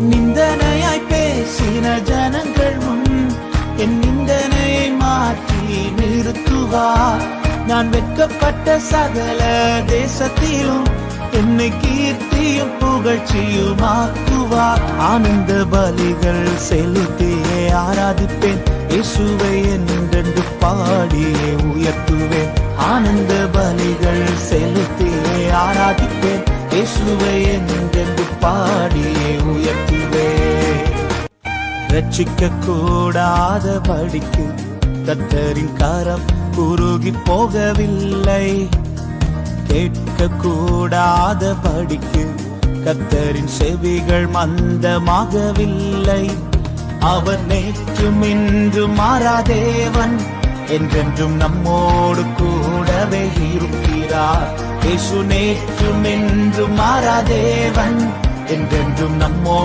நிந்தனையாய் பேசின ஜனங்கள் முன் என் நிந்தனையை மாற்றி நிறுத்துவார். நான் வெட்கப்பட்ட சகல தேசத்திலும் என்னை கீர்த்தியும் புகழ்ச்சியுமாக்குவார். ஆனந்த பலிகள் செலுத்தியே ஆராதிப்பேன், இயேசுவை என்றென்று பாடியே உயர்த்துவேன். ஆனந்த பலிகள் செலுத்தியே ஆராதிப்பேன், இயேசுவை என்றென்று பாடியே உயர்த்துவேன். ரட்சிக்க கூடாத படிக்கு கர்த்தரின் கரம் குறுகி போகவில்லை. கேட்க கூடாத படிக்கு கர்த்தரின் செவிகள் மந்தமாகவில்லை. அவர் நேற்றும் இன்றும் மாறாதேவன், என்றென்றும் நம்மோடு கூடவே இருக்கிறார். இயேசு நேற்றும் இன்றும் மாறாதேவன், என்றென்றும் நம்மோடு